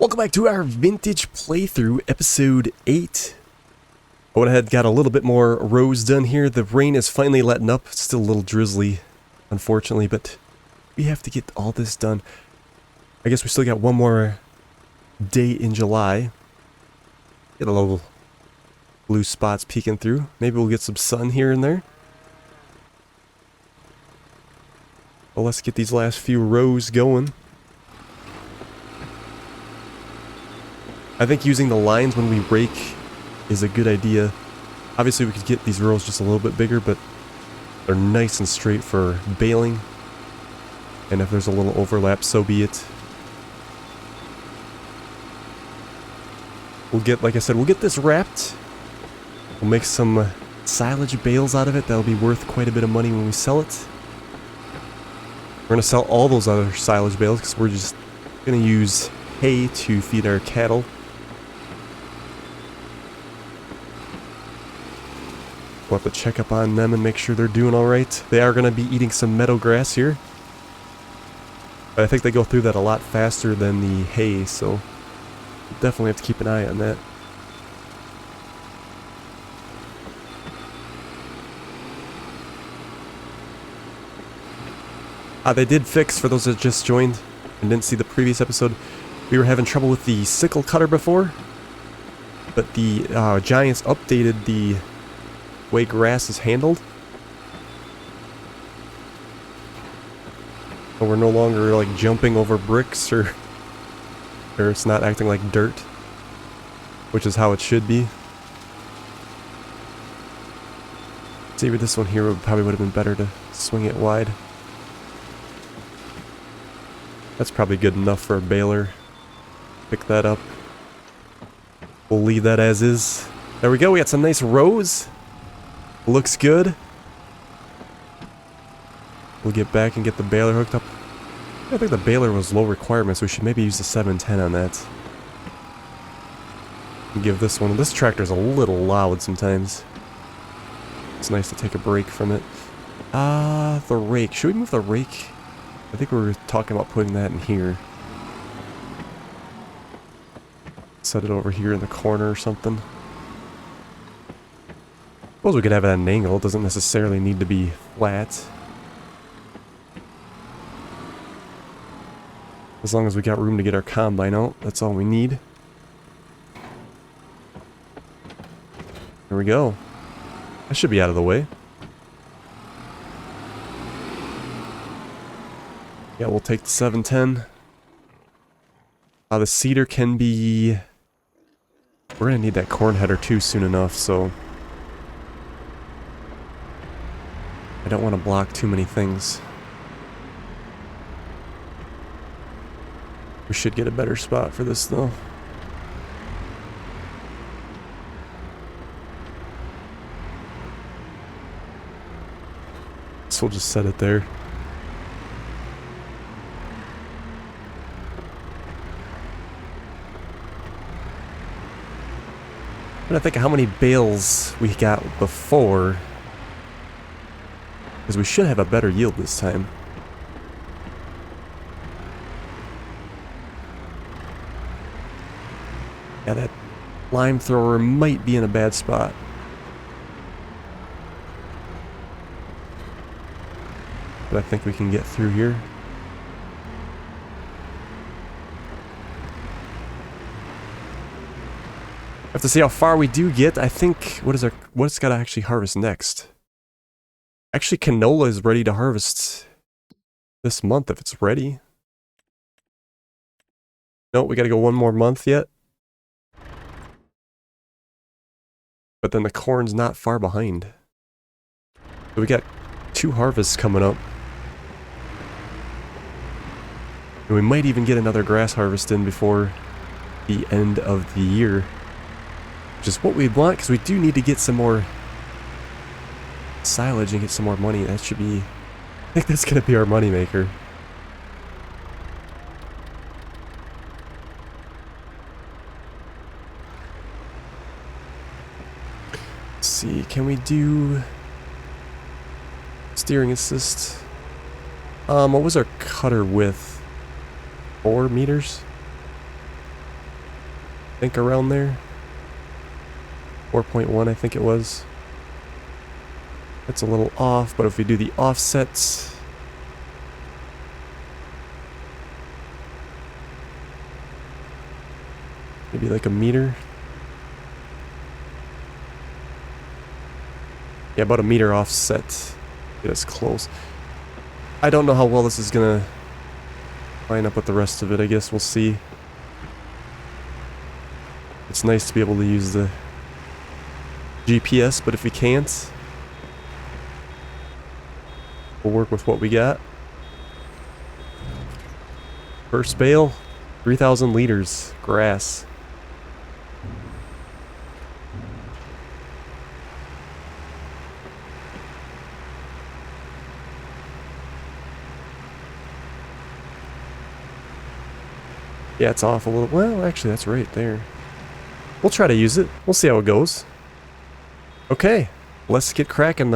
Welcome back to our vintage playthrough, episode 8. I went ahead, got a little bit more rows done here. The rain is finally letting up. It's still a little drizzly, unfortunately, but we have to get all this done. I guess we still got one more day in July. Get a little blue spots peeking through. Maybe we'll get some sun here and there. Well, let's get these last few rows going. I think using the lines when we rake is a good idea. Obviously we could get these rows just a little bit bigger, but they're nice and straight for baling. And if there's a little overlap, so be it. We'll get, like I said, we'll get this wrapped. We'll make some silage bales out of it. That'll be worth quite a bit of money when we sell it. We're going to sell all those other silage bales because we're just going to use hay to feed our cattle. We'll have to check up on them and make sure they're doing alright. They are going to be eating some meadow grass here. But I think they go through that a lot faster than the hay, so we'll definitely have to keep an eye on that. They did fix, for those that just joined and didn't see the previous episode, we were having trouble with the sickle cutter before, but the Giants updated the way grass is handled. So we're no longer like jumping over bricks or it's not acting like dirt, which is how it should be. See, with this one here, it probably would have been better to swing it wide. That's probably good enough for a baler. Pick that up. We'll leave that as is. There we go, we got some nice rows. Looks good. We'll get back and get the baler hooked up. I think the baler was low requirements. We should maybe use the 710 on that. And give this one. This tractor's a little loud sometimes. It's nice to take a break from it. The rake. Should we move the rake? I think we were talking about putting that in here. Set it over here in the corner or something. Suppose we could have it at an angle. It doesn't necessarily need to be flat. As long as we got room to get our combine out, that's all we need. There we go. That should be out of the way. Yeah, we'll take the 710. The seeder can be... We're gonna need that corn header too soon enough, so... I don't want to block too many things. We should get a better spot for this though. So we'll just set it there. I'm trying to think of how many bales we got before, because we should have a better yield this time. Yeah, that lime thrower might be in a bad spot. But I think we can get through here. Have to see how far we do get. I think what's got to actually harvest next. Actually, canola is ready to harvest this month if it's ready. No, we got to go one more month yet. But then the corn's not far behind. So we got 2 harvests coming up. And we might even get another grass harvest in before the end of the year. Which is what we'd want, because we do need to get some more silage and get some more money. That should be... I think that's going to be our moneymaker. Let's see, can we do... steering assist? What was our cutter width? 4 meters? I think around there. 4.1 I think it was. It's a little off, but if we do the offsets, maybe like a meter. Yeah, about a meter offset. Get us close. I don't know how well this is gonna line up with the rest of it. I guess we'll see. It's nice to be able to use the GPS, but if we can't, we'll work with what we got. First bale, 3,000 liters, grass. Yeah, it's off a little. Well, actually, that's right there. We'll try to use it. We'll see how it goes. Okay, let's get cracking.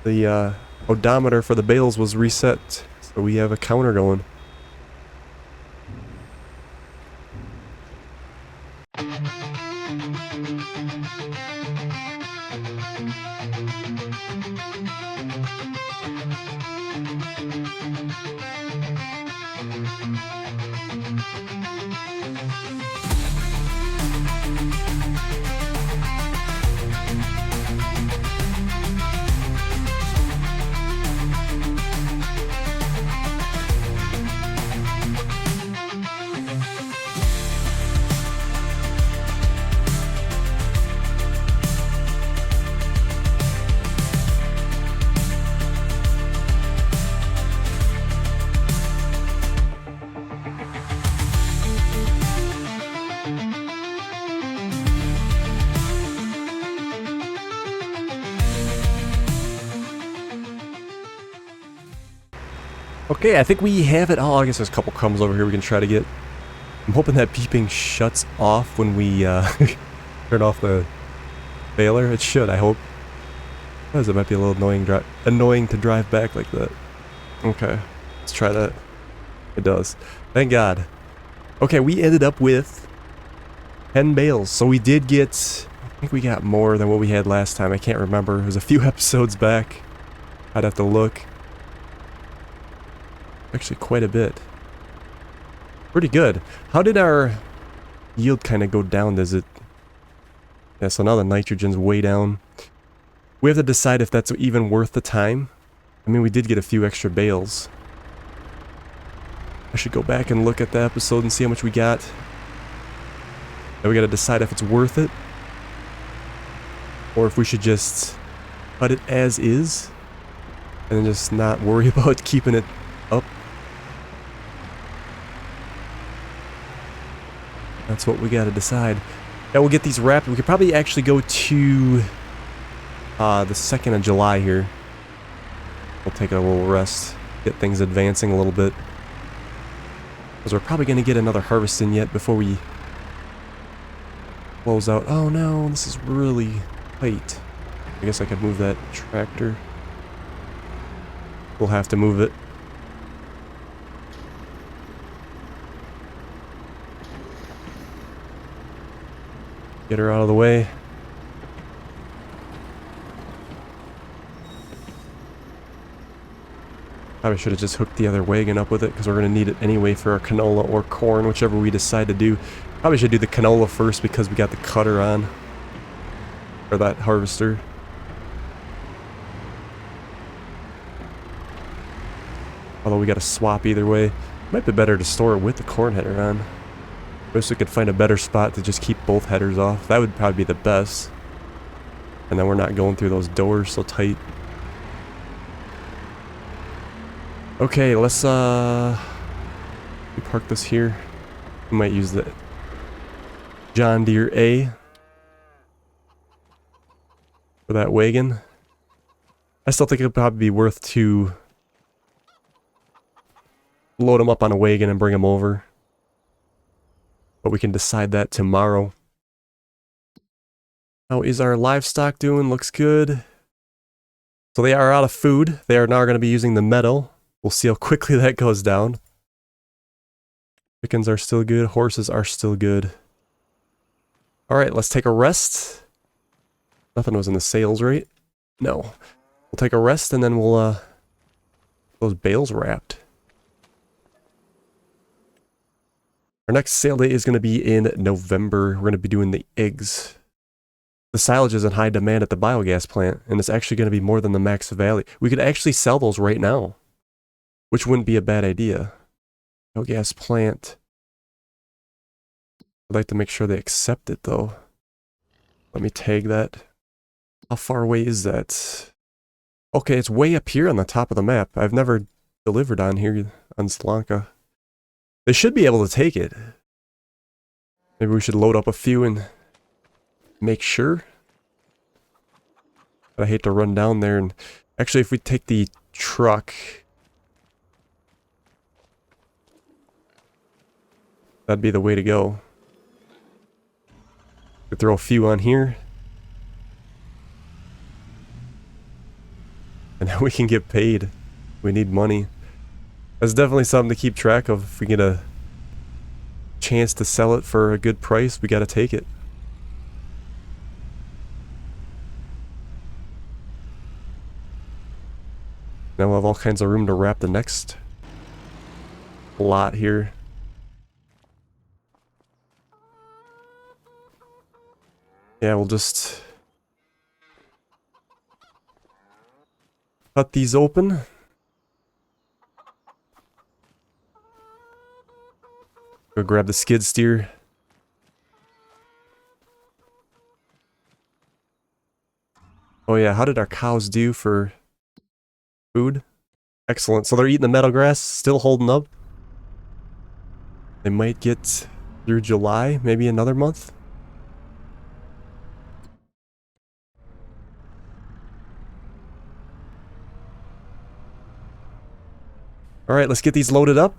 The odometer for the bales was reset, so we have a counter going. Okay, I think we have it. Oh, I guess there's a couple crumbs over here we can try to get. I'm hoping that beeping shuts off when we turn off the baler. It should, I hope. Otherwise it might be a little annoying to drive back like that. Okay, let's try that. It does. Thank God. Okay, we ended up with 10 bales. So we did get, I think we got more than what we had last time. I can't remember. It was a few episodes back. I'd have to look. Actually quite a bit. Pretty good. How did our yield kind of go down? Does it... Yeah, so now the nitrogen's way down. We have to decide if that's even worth the time. I mean, we did get a few extra bales. I should go back and look at the episode and see how much we got. Now we gotta decide if it's worth it. Or if we should just cut it as is. And then just not worry about keeping it up. That's what we gotta decide. Yeah, we'll get these wrapped. We could probably actually go to the 2nd of July here. We'll take a little rest, get things advancing a little bit. Because we're probably gonna get another harvest in yet before we close out. Oh no, this is really tight. I guess I could move that tractor. We'll have to move it. Get her out of the way. Probably should have just hooked the other wagon up with it because we're going to need it anyway for our canola or corn, whichever we decide to do. Probably should do the canola first because we got the cutter on. Or that harvester. Although we got to swap either way. Might be better to store it with the corn header on. I wish we could find a better spot to just keep both headers off. That would probably be the best. And then we're not going through those doors so tight. Okay, let's we park this here. We might use the John Deere A for that wagon. I still think it'd probably be worth to load them up on a wagon and bring them over. But we can decide that tomorrow. How is our livestock doing? Looks good. So they are out of food. They are now going to be using the meadow. We'll see how quickly that goes down. Chickens are still good. Horses are still good. Alright, let's take a rest. Nothing was in the sales, right? No. We'll take a rest and then we'll, those bales wrapped. Our next sale date is going to be in November. We're going to be doing the eggs. The silage is in high demand at the biogas plant, and it's actually going to be more than the max value. We could actually sell those right now, which wouldn't be a bad idea. Biogas plant. I'd like to make sure they accept it, though. Let me tag that. How far away is that? Okay, it's way up here on the top of the map. I've never delivered on here on Zielonka. They should be able to take it. Maybe we should load up a few and make sure. But I hate to run down there and... Actually, if we take the truck... That'd be the way to go. Could throw a few on here. And then we can get paid. We need money. That's definitely something to keep track of. If we get a chance to sell it for a good price, we gotta take it. Now we'll have all kinds of room to wrap the next lot here. Yeah, we'll just cut these open. Go grab the skid steer. Oh yeah, how did our cows do for food? Excellent. So they're eating the meadow grass, still holding up. They might get through July, maybe another month. Alright, let's get these loaded up.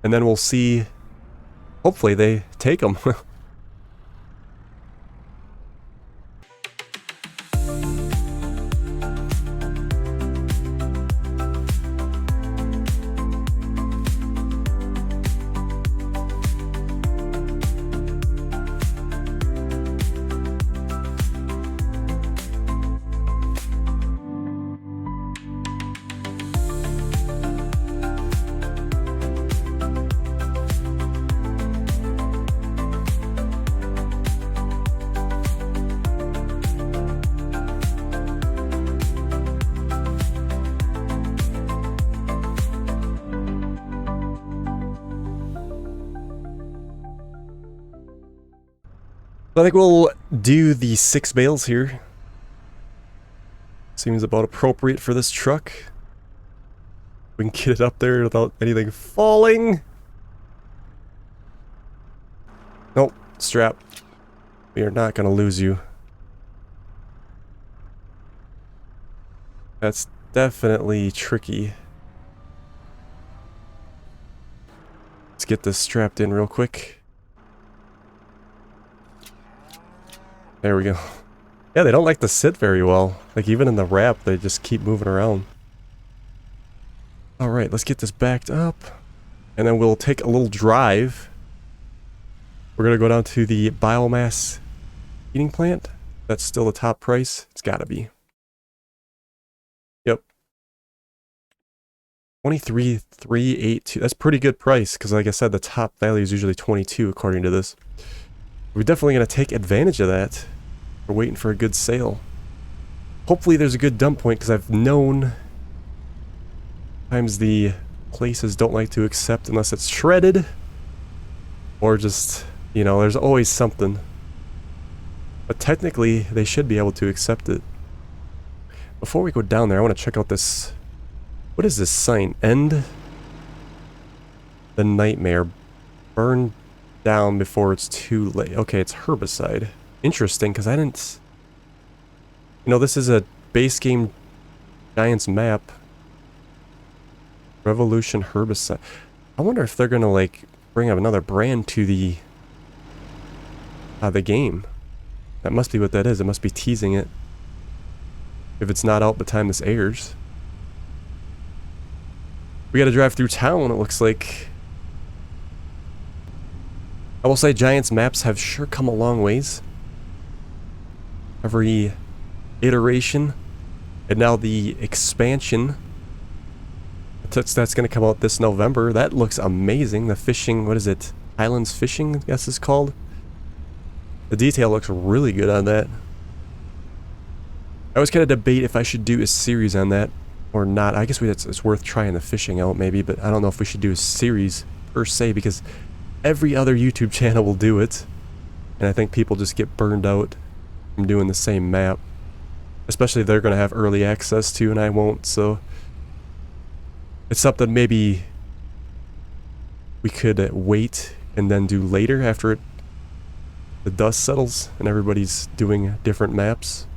And then we'll see... Hopefully they take them. I think we'll do the 6 bales here. Seems about appropriate for this truck. We can get it up there without anything falling. Nope, strap. We are not going to lose you. That's definitely tricky. Let's get this strapped in real quick. There we go. Yeah, they don't like to sit very well. Like, even in the wrap, they just keep moving around. Alright, let's get this backed up. And then we'll take a little drive. We're gonna go down to the biomass heating plant. That's still the top price. It's gotta be. Yep. 23,382. That's pretty good price, because like I said, the top value is usually 22 according to this. We're definitely going to take advantage of that. We're waiting for a good sale. Hopefully there's a good dump point, because I've known sometimes the places don't like to accept unless it's shredded. Or just, you know, there's always something. But technically, they should be able to accept it. Before we go down there, I want to check out this... What is this sign? End the nightmare. Burn down before it's too late. Okay, it's herbicide. Interesting, because I didn't... You know, this is a base game Giants map. Revolution herbicide. I wonder if they're gonna, like, bring up another brand to the game. That must be what that is. It must be teasing it. If it's not out by the time this airs. We gotta drive through town, it looks like. I will say Giants maps have sure come a long ways. Every iteration. And now the expansion. That's going to come out this November. That looks amazing. The fishing, what is it? Highlands Fishing, I guess it's called. The detail looks really good on that. I was kind of debate if I should do a series on that or not. I guess it's worth trying the fishing out maybe, but I don't know if we should do a series per se because every other YouTube channel will do it. And I think people just get burned out from doing the same map. Especially they're going to have early access to and I won't, so it's something maybe we could wait and then do later after the dust settles and everybody's doing different maps.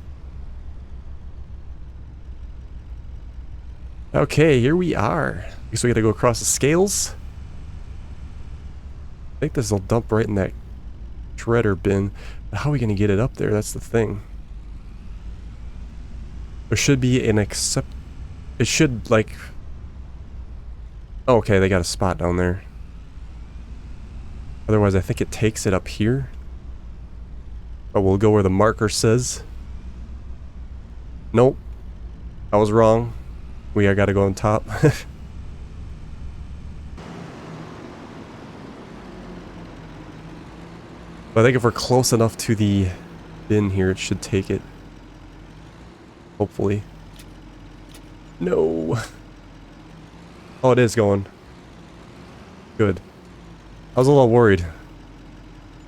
Okay, here we are. I guess we gotta go across the scales. I think this will dump right in that shredder bin. But how are we gonna get it up there? That's the thing. There should be an accept... It should, like... Oh, okay, they got a spot down there. Otherwise, I think it takes it up here. But we'll go where the marker says. Nope. I was wrong. We gotta go on top. But I think if we're close enough to the bin here, it should take it. Hopefully. No. Oh, it is going. Good. I was a little worried.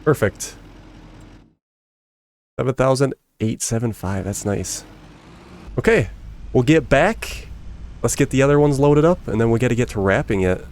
Perfect. 7,875. That's nice. Okay. We'll get back. Let's get the other ones loaded up, and then we gotta get to wrapping it.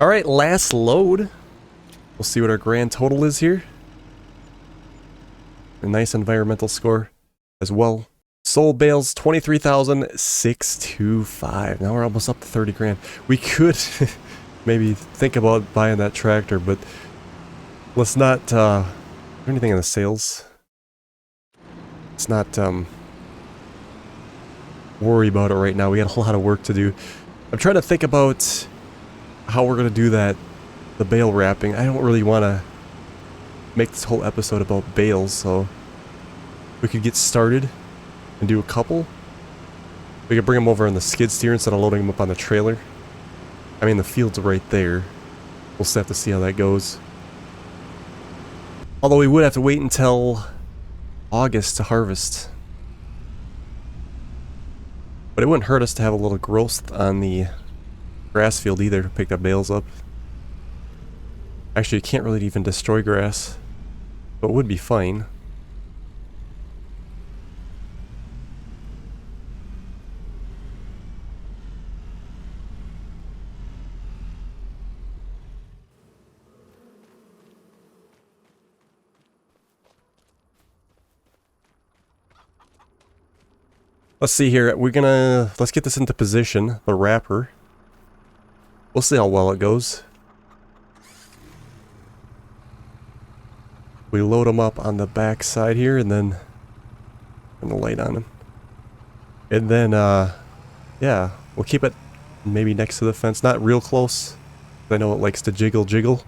Alright, last load. We'll see what our grand total is here. A nice environmental score as well. Sold bales, 23,625. Now we're almost up to 30 grand. We could maybe think about buying that tractor, but Let's not, is there anything in the sails? Let's not, worry about it right now. We got a whole lot of work to do. I'm trying to think about how we're gonna do that, the bale wrapping. I don't really want to make this whole episode about bales, so we could get started and do a couple. We could bring them over on the skid steer instead of loading them up on the trailer. I mean, the field's right there. We'll still have to see how that goes. Although we would have to wait until August to harvest. But it wouldn't hurt us to have a little growth on the grass field either to pick the bales up. Actually, you can't really even destroy grass, but it would be fine. Let's see here. Let's get this into position, the wrapper. We'll see how well it goes. We load them up on the back side here and then turn the light on them. And then, yeah, we'll keep it maybe next to the fence. Not real close. I know it likes to jiggle.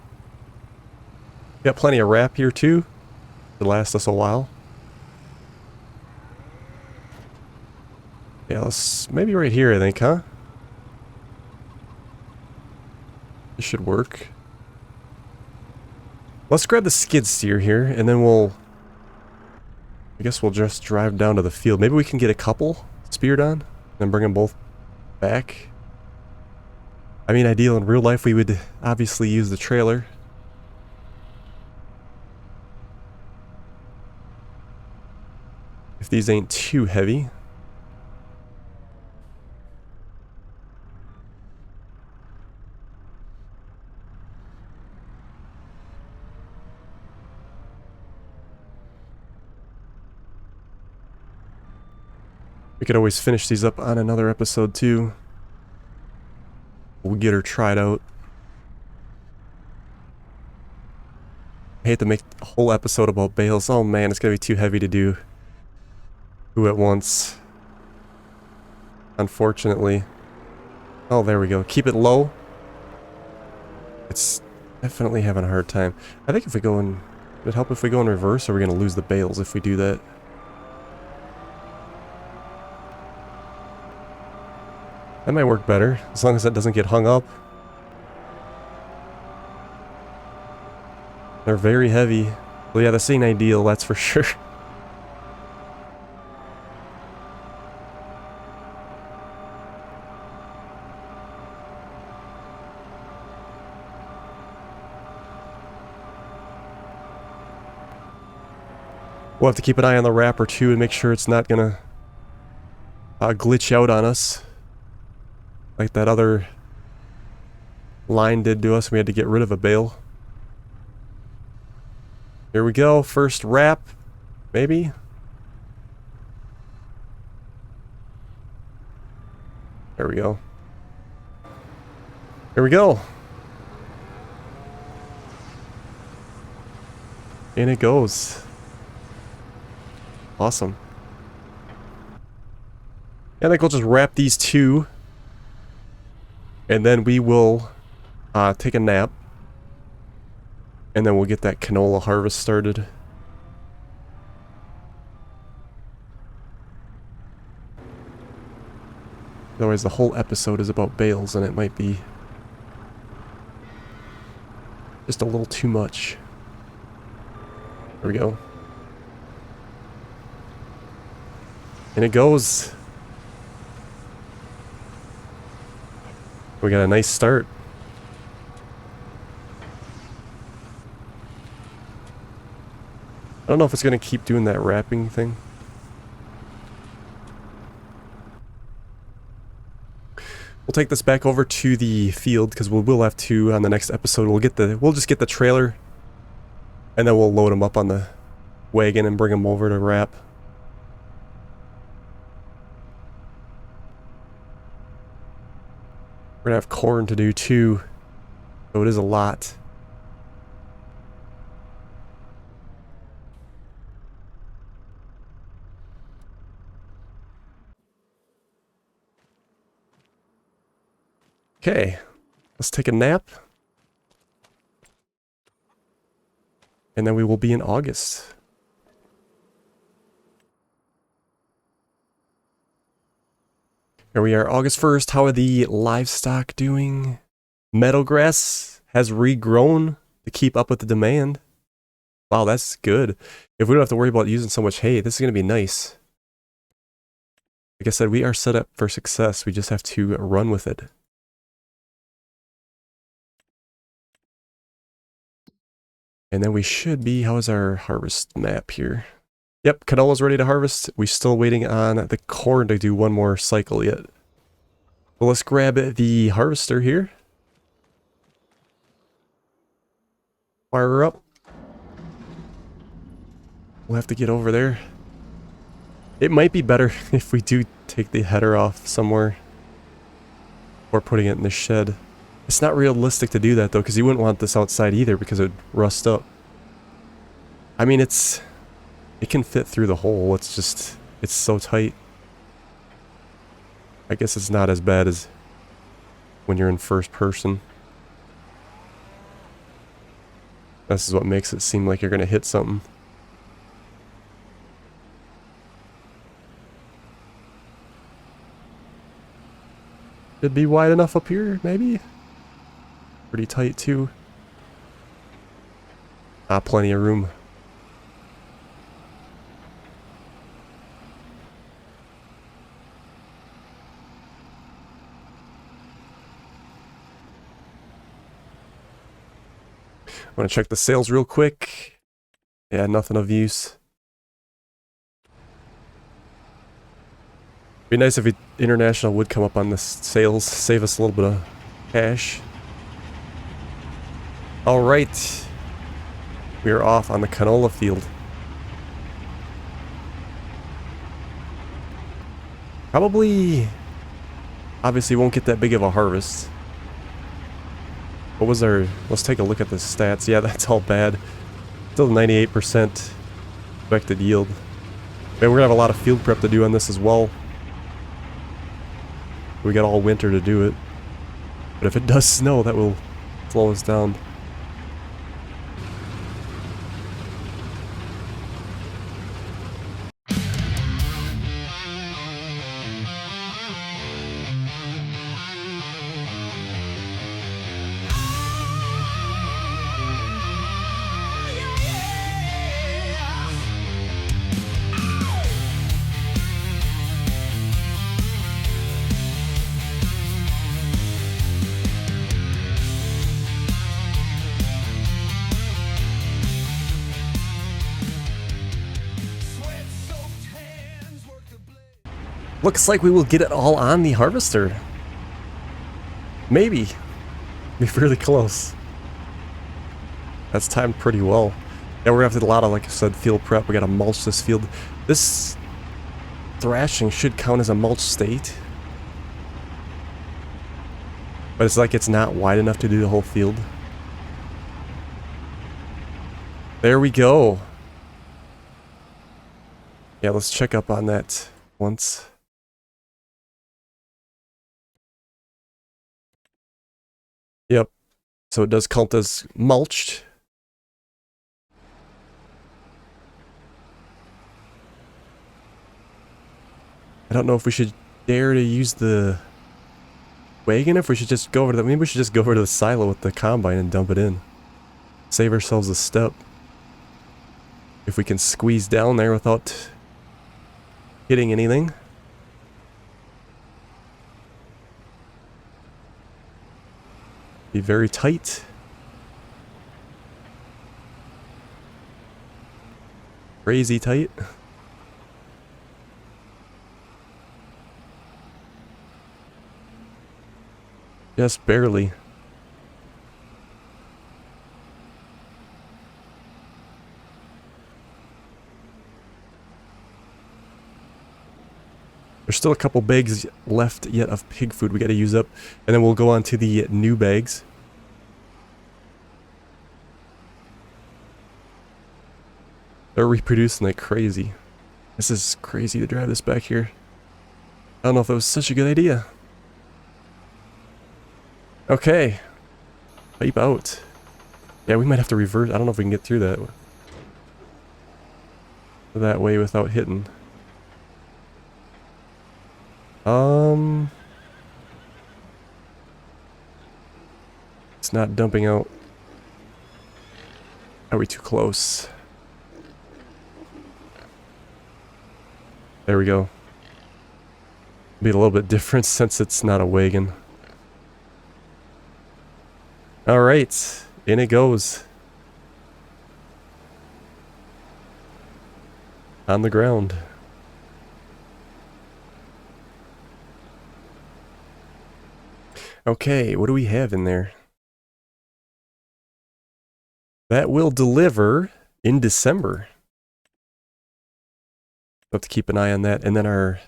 Got plenty of wrap here too. To last us a while. Yeah, let's maybe right here, I think, huh? This should work. Let's grab the skid steer here, and then I guess we'll just drive down to the field. Maybe we can get a couple speared on, and then bring them both back. I mean, ideal in real life, we would obviously use the trailer. If these ain't too heavy. We could always finish these up on another episode too. We'll get her tried out. I hate to make a whole episode about bales. Oh man, it's gonna be too heavy to do two at once. Unfortunately. Oh, there we go. Keep it low. It's definitely having a hard time. I think if we go in... Would it help if we go in reverse, or are we gonna lose the bales if we do that? That might work better, as long as that doesn't get hung up. They're very heavy. Well, yeah, this ain't ideal, that's for sure. We'll have to keep an eye on the wrapper too and make sure it's not gonna glitch out on us. Like that other line did to us. We had to get rid of a bale. Here we go. First wrap. Maybe. There we go. Here we go. And it goes. Awesome. I think we'll just wrap these two. And then we will take a nap. And then we'll get that canola harvest started. Otherwise the whole episode is about bales and it might be just a little too much. There we go. And it goes. We got a nice start. I don't know if it's going to keep doing that wrapping thing. We'll take this back over to the field because we will have to on the next episode. We'll just get the trailer and then we'll load them up on the wagon and bring them over to wrap. We're gonna have corn to do too, so it is a lot. Okay, let's take a nap. And then we will be in August. Here we are, August 1st. How are the livestock doing? Meadow grass has regrown to keep up with the demand. Wow, that's good. If we don't have to worry about using so much hay, this is going to be nice. Like I said, we are set up for success. We just have to run with it. And then we should be, how is our harvest map here? Yep, canola's ready to harvest. We're still waiting on the corn to do one more cycle yet. Well, let's grab the harvester here. Fire her up. We'll have to get over there. It might be better if we do take the header off somewhere. Or putting it in the shed. It's not realistic to do that though, because you wouldn't want this outside either because it would rust up. I mean, it can fit through the hole. It's just, it's so tight. I guess it's not as bad as when you're in first person. This is what makes it seem like you're going to hit something. Should be wide enough up here, maybe? Pretty tight too. Ah, plenty of room. I'm gonna check the sales real quick. Yeah, nothing of use. Be nice if international would come up on this sales, save us a little bit of cash. Alright. We are off on the canola field. Probably, obviously won't get that big of a harvest. What was our, let's take a look at the stats. Yeah, that's all bad. Still 98% expected yield. Man, we're gonna have a lot of field prep to do on this as well. We got all winter to do it. But if it does snow, that will slow us down. Looks like we will get it all on the harvester. Maybe. Be really close. That's timed pretty well. Yeah, we're gonna have to do a lot of, like I said, field prep. We gotta mulch this field. This thrashing should count as a mulch state. But it's like it's not wide enough to do the whole field. There we go. Yeah, let's check up on that once. Yep. So it does count as mulched. I don't know if we should dare to use the wagon, if we should just go over to the, maybe we should just go over to the silo with the combine and dump it in. Save ourselves a step. If we can squeeze down there without hitting anything. Be very tight. Crazy tight. Just barely. There's still a couple bags left yet of pig food we gotta use up. And then we'll go on to the new bags. They're reproducing like crazy. This is crazy to drive this back here. I don't know if it was such a good idea. Okay. Pipe out. Yeah, we might have to reverse. I don't know if we can get through that way without hitting. It's not dumping out. Are we too close? There we go. Be a little bit different since it's not a wagon. Alright, in it goes. On the ground. Okay, what do we have in there? That will deliver in December. We'll have to keep an eye on that. And then our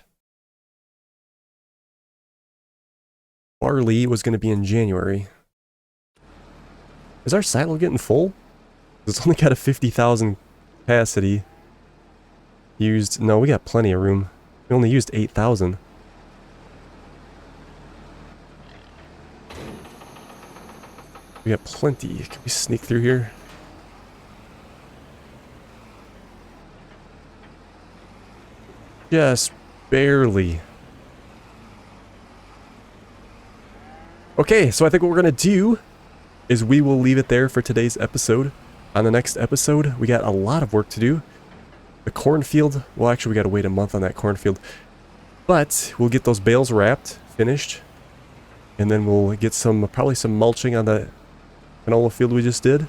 barley was going to be in January. Is our silo getting full? It's only got a 50,000 capacity. Used... No, we got plenty of room. We only used 8,000. We got plenty. Can we sneak through here? Just barely. Okay, so I think what we're going to do is we will leave it there for today's episode. On the next episode, we got a lot of work to do. The cornfield, well actually we got to wait a month on that cornfield. But we'll get those bales wrapped, finished. And then we'll get probably some mulching on the canola field we just did.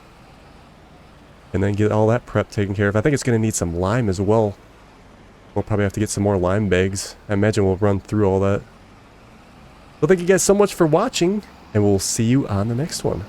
And then get all that prep taken care of. I think it's going to need some lime as well. We'll probably have to get some more lime bags. I imagine we'll run through all that. Well, thank you guys so much for watching, and we'll see you on the next one.